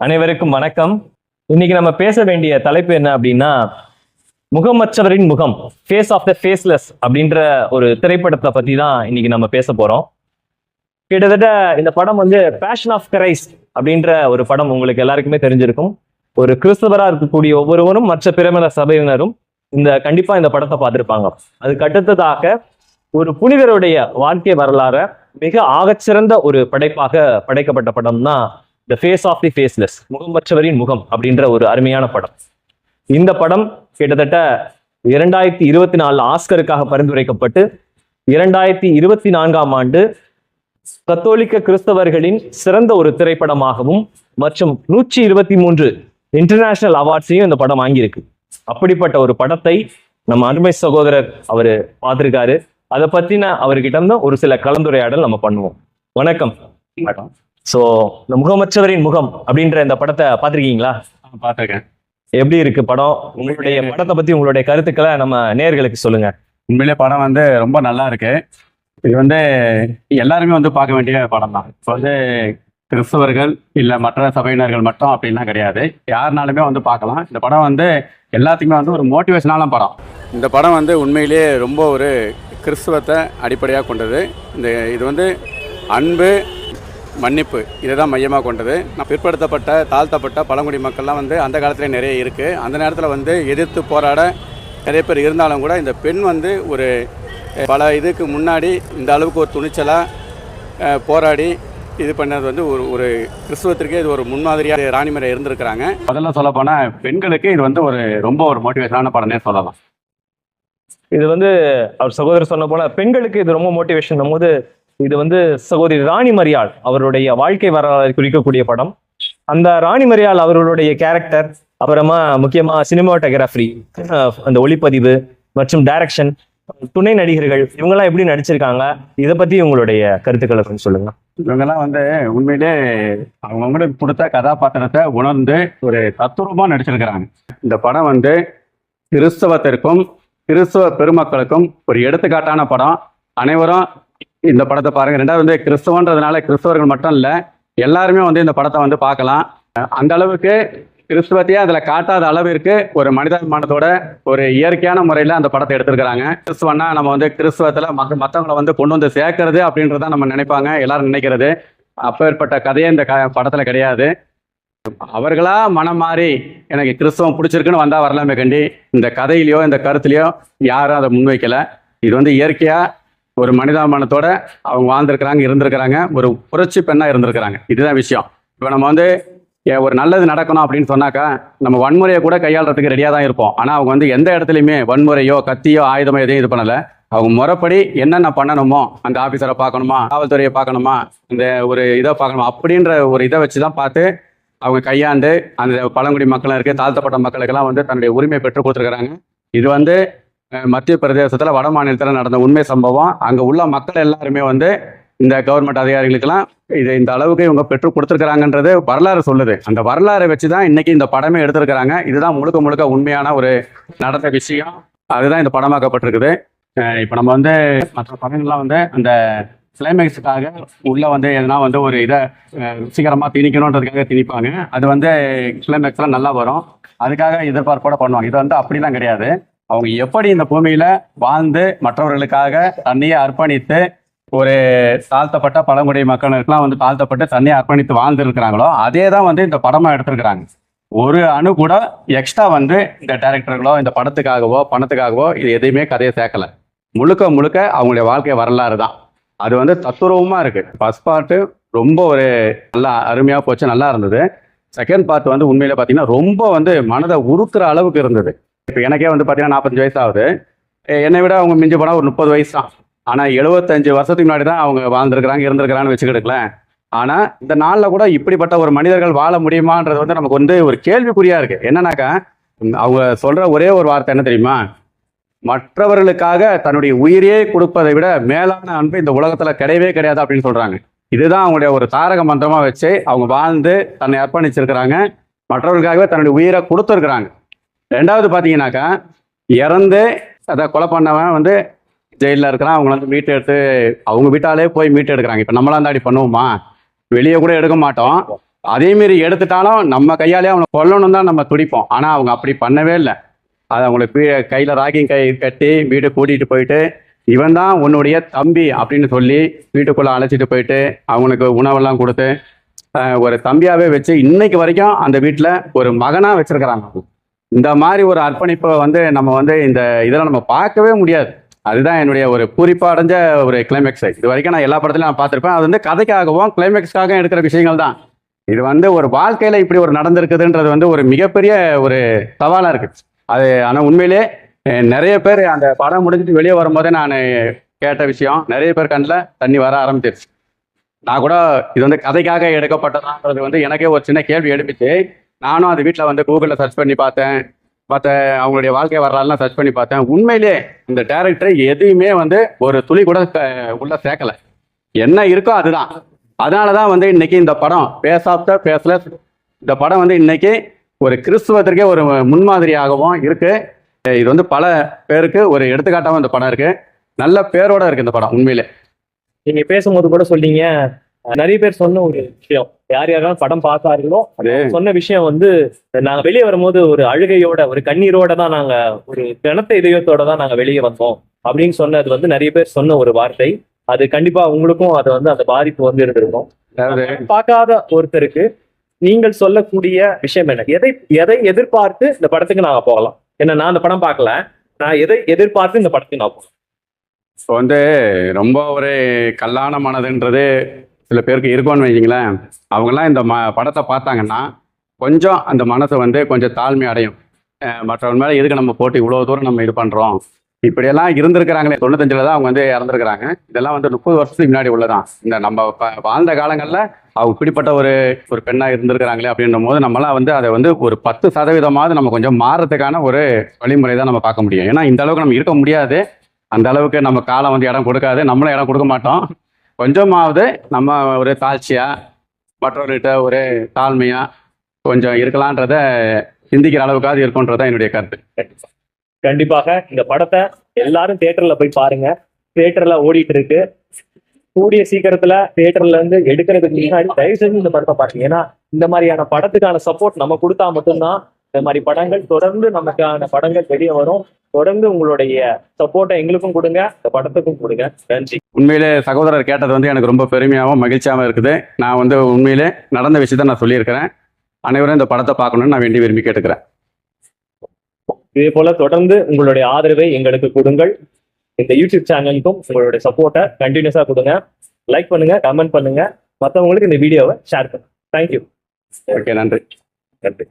அனைவருக்கும் வணக்கம். இன்னைக்கு நம்ம பேச வேண்டிய தலைப்பு என்ன அப்படின்னா, முகமற்றவரின் முகம், ஃபேஸ் ஆஃப் த ஃபேஸ்லெஸ் அப்படின்ற ஒரு திரைப்படத்தை பத்தி தான் இன்னைக்கு நம்ம பேச போறோம். கிட்டத்தட்ட இந்த படம் பேஷன் ஆஃப் கிரைஸ்ட் அப்படின்ற ஒரு படம் உங்களுக்கு எல்லாருக்குமே தெரிஞ்சிருக்கும். ஒரு கிறிஸ்தவரா இருக்கக்கூடிய ஒவ்வொருவரும் மற்ற பிறமத சபையினரும் கண்டிப்பா இந்த படத்தை பார்த்திருப்பாங்க. அதுக்கு அடுத்ததாக ஒரு புனிதருடைய வாழ்க்கை வரலாற மிக ஆகச்சிறந்த ஒரு படைப்பாக படைக்கப்பட்ட படம் தான் the face of the faceless, முகமற்றவரின் முகம் அப்படின்ற ஒரு அருமையான படம். இந்த படம் கிட்டத்தட்ட 2024 ஆஸ்கருக்காக பரிந்துரைக்கப்பட்டு 2024 ஆண்டு கத்தோலிக்க கிறிஸ்தவர்களின் சிறந்த ஒரு திரைப்படமாகவும் மற்றும் 123 இன்டர்நேஷனல் அவார்ட்ஸையும் இந்த படம் வாங்கியிருக்கு. அப்படிப்பட்ட ஒரு படத்தை நம்ம அருமை சகோதரர் அவரு பார்த்திருக்காரு. அதை பத்தின அவர்கிட்ட இருந்து ஒரு சில கலந்துரையாடல் நம்ம பண்ணுவோம். வணக்கம். சோ இந்த முகமற்றவரின் முகம் அப்படின்ற இந்த படத்தை பார்த்திருக்கீங்களா? பார்த்திருக்கேன். எப்படி இருக்கு படம்? உங்களுடைய படத்தை பத்தி உங்களுடைய கருத்துக்களை நம்ம நேயர்களுக்கு சொல்லுங்க. உண்மையிலே படம் ரொம்ப நல்லா இருக்கு. இது எல்லாருமே பார்க்க வேண்டிய படம் தான். இப்போ கிறிஸ்தவர்கள் இல்ல மற்ற சபையினர்கள் மட்டும் அப்படின்லாம் கிடையாது, யாருனாலுமே பார்க்கலாம். இந்த படம் எல்லாத்துக்குமே ஒரு மோட்டிவேஷனான படம். இந்த படம் உண்மையிலேயே ரொம்ப ஒரு கிறிஸ்துவத்தை அடிப்படையாக கொண்டது. இது அன்பு, மன்னிப்பு இதை தான் மையமாக கொண்டது. பிற்படுத்தப்பட்ட தாழ்த்தப்பட்ட பழங்குடி மக்கள்லாம் அந்த காலத்திலே நிறைய இருக்குது. அந்த நேரத்தில் எதிர்த்து போராட நிறைய பேர் இருந்தாலும் கூட இந்த பெண் ஒரு பல இதுக்கு முன்னாடி இந்த அளவுக்கு ஒரு துணிச்சலாக போராடி இது பண்ணது ஒரு கிறிஸ்துவத்திற்கே இது ஒரு முன்மாதிரியாக ராணிமரை இருந்திருக்கிறாங்க. அதெல்லாம் சொல்ல போனால் பெண்களுக்கு இது ஒரு ரொம்ப ஒரு மோட்டிவேஷனான படம்னே சொல்லலாம். இது அவர் சகோதரர் சொன்ன போல பெண்களுக்கு இது ரொம்ப மோட்டிவேஷன் போது இது சகோதரி ராணி மரியாள் அவருடைய வாழ்க்கை வரலாறு குறிக்கக்கூடிய படம். அந்த ராணி மரியாள் அவர்களுடைய கேரக்டர், அப்புறமா முக்கியமா சினிமாட்டோகிராஃபி, அந்த ஒளிப்பதிவு மற்றும் டைரக்ஷன், துணை நடிகர்கள் இவங்கெல்லாம் எப்படி நடிச்சிருக்காங்க, இதை பத்தி உங்களுடைய கருத்துக்களை கொஞ்சம் சொல்லுங்க. இவங்கெல்லாம் உண்மையிலே அவங்களுக்கு கொடுத்த கதாபாத்திரத்தை உணர்ந்து ஒரு தத்துரூபமா நடிச்சிருக்கிறாங்க. இந்த படம் கிறிஸ்தவத்திற்கும் கிறிஸ்தவ பெருமக்களுக்கும் ஒரு எடுத்துக்காட்டான படம். அனைவரும் இந்த படத்தை பாருங்க. ரெண்டாவது கிறிஸ்தவன்றதுனால கிறிஸ்தவர்கள் மட்டும் இல்லை, எல்லாருமே இந்த படத்தை பார்க்கலாம். அந்த அளவுக்கு கிறிஸ்துவத்தையே அதில் காட்டாத அளவிற்கு ஒரு மனிதாபிமானத்தோட ஒரு இயற்கையான முறையில் அந்த படத்தை எடுத்திருக்கிறாங்க. கிறிஸ்துவன்னா நம்ம கிறிஸ்துவத்தில் மற்றவங்களை கொண்டு சேர்க்கறது அப்படின்றத நம்ம நினைப்பாங்க, எல்லாரும் நினைக்கிறது. அப்பேற்பட்ட கதையே இந்த படத்தில் கிடையாது. அவர்களா மனம் மாறி எனக்கு கிறிஸ்தவம் பிடிச்சிருக்குன்னு வந்தா வரலாமே கண்டி இந்த கதையிலையோ இந்த கருத்துலையோ யாரும் அதை முன்வைக்கல. இது இயற்கையா ஒரு மனிதாபிமானத்தோட அவங்க வாழ்ந்திருக்கிறாங்க, இருந்திருக்கிறாங்க, ஒரு புரட்சி பெண்ணா இருந்திருக்கிறாங்க. இதுதான் விஷயம். இப்போ நம்ம ஒரு நல்லது நடக்கணும் அப்படின்னு சொன்னாக்கா நம்ம வன்முறையை கூட கையாளுறதுக்கு ரெடியாக தான் இருப்போம். ஆனால் அவங்க எந்த இடத்துலையுமே வன்முறையோ கத்தியோ ஆயுதமோ எதையும் இது பண்ணலை. அவங்க முறைப்படி என்னென்ன பண்ணணுமோ, அந்த ஆஃபீஸரை பார்க்கணுமா, காவல்துறையை பார்க்கணுமா, இந்த ஒரு இதை பார்க்கணுமா அப்படின்ற ஒரு இதை வச்சு தான் பார்த்து அவங்க கையாண்டு அந்த பழங்குடி மக்களும் இருக்குது, தாழ்த்தப்பட்ட மக்களுக்கெல்லாம் தன்னுடைய உரிமை பெற்றுக் கொடுத்துருக்குறாங்க. இது மத்திய பிரதேசத்தில் வட மாநிலத்தில் நடந்த உண்மை சம்பவம். அங்கே உள்ள மக்கள் எல்லாருமே இந்த கவர்மெண்ட் அதிகாரிகளுக்கெல்லாம் இந்த அளவுக்கு இவங்க பெற்றுக் கொடுத்துருக்குறாங்கன்றது வரலாறு சொல்லுது. அந்த வரலாறை வச்சு தான் இன்னைக்கு இந்த படமே எடுத்திருக்கிறாங்க. இதுதான் முழுக்க முழுக்க உண்மையான ஒரு நடந்த விஷயம். அதுதான் இந்த படமாக்கப்பட்டிருக்குது. இப்போ நம்ம மற்ற படங்கள்லாம் அந்த கிளைமேக்ஸுக்காக உள்ள எதனா ஒரு இதை ருசிகரமாக திணிக்கணுன்றதுக்காக திணிப்பாங்க. அது கிளைமேக்ஸ்லாம் நல்லா வரும், அதுக்காக எதிர்பார்ப்போட பண்ணுவாங்க. இது அப்படிலாம் கிடையாது. அவங்க எப்படி இந்த பூமியில வாழ்ந்து மற்றவர்களுக்காக தன்னையே அர்ப்பணித்து ஒரு தாழ்த்தப்பட்ட பழங்குடி மக்களுக்கெல்லாம் தாழ்த்தப்பட்டு தன்னையே அர்ப்பணித்து வாழ்ந்து இருக்கிறாங்களோ அதே தான் இந்த படமா எடுத்திருக்கிறாங்க. ஒரு அணு கூட எக்ஸ்ட்ரா இந்த டைரக்டர்களோ இந்த படத்துக்காகவோ பணத்துக்காகவோ இது எதையுமே கதையை சேர்க்கல. முழுக்க முழுக்க அவங்களுடைய வாழ்க்கை வரலாறு தான். அது தத்துரூபமா இருக்கு. ஃபர்ஸ்ட் பார்ட்டு ரொம்ப ஒரு நல்லா அருமையா போச்சு, நல்லா இருந்தது. செகண்ட் பார்ட் உண்மையில பார்த்தீங்கன்னா ரொம்ப மனதை உருக்குற அளவுக்கு இருந்தது. இப்போ எனக்கே பார்த்தீங்கன்னா 45 வயசு ஆகுது. என்னை விட அவங்க மிஞ்சி போனால் ஒரு 30 வயசு தான். ஆனால் 75 வருஷத்துக்கு முன்னாடி தான் அவங்க வாழ்ந்துருக்கிறாங்க, இருந்திருக்கிறான்னு வச்சுக்கிட்டுக்கலாம். ஆனால் இந்த நாளில் கூட இப்படிப்பட்ட ஒரு மனிதர்கள் வாழ முடியுமான்றது நமக்கு ஒரு கேள்விக்குறியா இருக்கு. என்னன்னாக்கா அவங்க சொல்ற ஒரே ஒரு வார்த்தை என்ன தெரியுமா? மற்றவர்களுக்காக தன்னுடைய உயிரையே கொடுப்பதை விட மேலான அன்பு இந்த உலகத்துல கிடையவே கிடையாது அப்படின்னு சொல்றாங்க. இதுதான் அவங்களுடைய ஒரு தாரக மந்திரமா வச்சு அவங்க வாழ்ந்து தன்னை அர்ப்பணிச்சிருக்கிறாங்க, மற்றவர்களுக்காகவே தன்னுடைய உயிரை கொடுத்துருக்குறாங்க. ரெண்டாவது பார்த்தீங்கன்னாக்கா இறந்து அதை கொலை பண்ணவன் ஜெயிலில் இருக்கிறான். அவங்க மீட்டு எடுத்து அவங்க வீட்டாலே போய் மீட்டு எடுக்கிறாங்க. இப்போ நம்மளாம் தாண்டி பண்ணுவோமா? வெளியே கூட எடுக்க மாட்டோம். அதே மாரி எடுத்துட்டாலும் நம்ம கையாலே அவனை கொல்லணும் தான் நம்ம துடிப்போம். ஆனா அவங்க அப்படி பண்ணவே இல்லை. அதை அவங்களுக்கு கையில ராகிங் கை கட்டி வீடு கூட்டிட்டு போயிட்டு, இவன் தான் உன்னுடைய தம்பி அப்படின்னு சொல்லி வீட்டுக்குள்ள அழைச்சிட்டு போயிட்டு அவனுக்கு உணவெல்லாம் கொடுத்து ஒரு தம்பியாவே வச்சு இன்னைக்கு வரைக்கும் அந்த வீட்டுல ஒரு மகனா வச்சிருக்கிறாங்க. இந்த மாதிரி ஒரு அர்ப்பணிப்பை வந்து நம்ம வந்து இந்த இதெல்லாம் நம்ம பார்க்கவே முடியாது. அதுதான் என்னுடைய ஒரு பூரிப்பா அடைஞ்ச ஒரு கிளைமேக்ஸ். இது வரைக்கும் நான் எல்லா படத்துலையும் நான் பார்த்துருப்பேன். அது வந்து கதைக்காகவும் கிளைமேக்ஸ்க்காகவும் எடுக்கிற விஷயங்கள் தான். இது வந்து ஒரு வாழ்க்கையில இப்படி ஒரு நடந்திருக்குதுன்றது வந்து ஒரு மிகப்பெரிய ஒரு சவாலா இருக்கு. அது ஆனா உண்மையிலே நிறைய பேர் அந்த படம் முடிஞ்சிட்டு வெளியே வரும்போதே நான் கேட்ட விஷயம், நிறைய பேர் கண்ணில் தண்ணி வர ஆரம்பிச்சிருச்சு. நான் கூட இது வந்து கதைக்காக எடுக்கப்பட்டதான்றது வந்து எனக்கே ஒரு சின்ன கேள்வி எழுப்பிச்சு. நானும் அது வீட்டில் வந்து கூகுளில் சர்ச் பண்ணி பார்த்தேன். அவங்களுடைய வாழ்க்கை வரலாறுலாம் சர்ச் பண்ணி பார்த்தேன். உண்மையிலே இந்த டைரக்டர் எதையுமே வந்து ஒரு துளி கூட உள்ள சேர்க்கல. என்ன இருக்கோ அதுதான். அதனாலதான் வந்து இன்னைக்கு இந்த படம் பேஸ் ஆஃப் த பேஸ்லெஸ், இந்த படம் வந்து இன்னைக்கு ஒரு கிறிஸ்துவத்திற்கே ஒரு முன்மாதிரியாகவும் இருக்கு. இது வந்து பல பேருக்கு ஒரு எடுத்துக்காட்டாகவும் இந்த படம் இருக்கு. நல்ல பேரோட இருக்கு இந்த படம் உண்மையிலே. நீங்க பேசும்போது கூட சொன்னீங்க, நிறைய பேர் சொன்ன ஒரு விஷயம், யார் யாரெல்லாம் படம் பார்த்தார்களோ சொன்ன விஷயம் வந்து, நாங்க வெளியே வரும்போது ஒரு அழுகையோட ஒரு கண்ணீரோட தான் நாங்க ஒரு கனத்த இதயத்தோட தான் நாங்க வெளியே வந்தோம் அப்படின்னு சொன்னது வந்து நிறைய பேர் சொன்ன ஒரு வார்த்தை. அது கண்டிப்பா உங்களுக்கும் அது வந்து அந்த பாதிப்பு வந்து இருந்திருக்கும். பார்க்காத ஒருத்தருக்கு நீங்கள் சொல்லக்கூடிய விஷயம் என்ன? எதை எதிர்பார்த்து இந்த படத்துக்கு நாங்க போகலாம்? ஏன்னா நான் அந்த படம் பார்க்கல, நான் எதை எதிர்பார்த்து இந்த படத்துக்கு நான் போகலாம்? இப்போ வந்து ரொம்ப ஒரு கல்லான மனதுன்றது சில பேருக்கு இருக்கும்னு வைங்களேன். அவங்கெல்லாம் இந்த படத்தை பார்த்தாங்கன்னா கொஞ்சம் அந்த மனசை வந்து கொஞ்சம் தாழ்மை அடையும். மற்றவங்க மேலே எதுக்கு நம்ம போட்டு இவ்வளோ தூரம் நம்ம இது பண்ணுறோம், இப்படியெல்லாம் இருந்திருக்கிறாங்களே. 95 தான் அவங்க வந்து இறந்துருக்கிறாங்க. இதெல்லாம் வந்து 30 வருஷத்துக்கு முன்னாடி உள்ளதான். இந்த நம்ம வாழ்ந்த காலங்களில் அவங்க இப்படிப்பட்ட ஒரு பெண்ணாக இருந்திருக்கிறாங்களே அப்படின்னும் போது நம்மளாம் வந்து அதை வந்து ஒரு 10% நம்ம கொஞ்சம் மாறுறதுக்கான ஒரு வழிமுறை தான் நம்ம பார்க்க முடியும். ஏன்னா இந்த அளவுக்கு நம்ம இருக்க முடியாது. அந்த அளவுக்கு நம்ம காலம் வந்து இடம் கொடுக்காது, நம்மளும் இடம் கொடுக்க மாட்டோம். கொஞ்சமாவது நம்ம ஒரு தாழ்ச்சியா மற்றவர்கிட்ட ஒரு தாழ்மையா கொஞ்சம் இருக்கலான்றத சிந்திக்கிற அளவுக்காவது இருக்கும்ன்றதான் என்னுடைய கருத்து. கண்டிப்பாக இந்த படத்தை எல்லாரும் தியேட்டர்ல போய் பாருங்க. தியேட்டர்ல ஓடிட்டு இருக்கு. கூடிய சீக்கிரத்துல தியேட்டர்ல இருந்து எடுக்கிறதுக்கு முன்னாடி தயவு செஞ்சு இந்த படத்தை பாருங்க. ஏன்னா இந்த மாதிரியான படத்துக்கான சப்போர்ட் நம்ம கொடுத்தா மட்டும்தான் இந்த மாதிரி படங்கள் தொடர்ந்து நமக்கான படங்கள் வெளியே வரும். தொடர்ந்து உங்களுடைய சப்போர்ட்டை எங்களுக்கும் கொடுங்க, இந்த படத்துக்கும் கொடுங்க. நன்றி. உண்மையிலே சகோதரர் கேட்டது வந்து எனக்கு ரொம்ப பெருமையாகவும் மகிழ்ச்சியாகவும் இருக்குது. நான் வந்து உண்மையிலே நடந்த விஷயத்த நான் சொல்லியிருக்கிறேன். அனைவரும் இந்த படத்தை பார்க்கணும்னு நான் வேண்டி விரும்பி கேட்டுக்கிறேன். இதே போல தொடர்ந்து உங்களுடைய ஆதரவை எங்களுக்கு கொடுங்கள். இந்த யூடியூப் சேனலுக்கும் உங்களுடைய சப்போர்ட்டை கண்டினியூஸா கொடுங்க. லைக் பண்ணுங்க, கமெண்ட் பண்ணுங்க, மற்றவங்களுக்கு இந்த வீடியோவை ஷேர் பண்ணுங்க. தேங்க்யூ. ஓகே, நன்றி. நன்றி.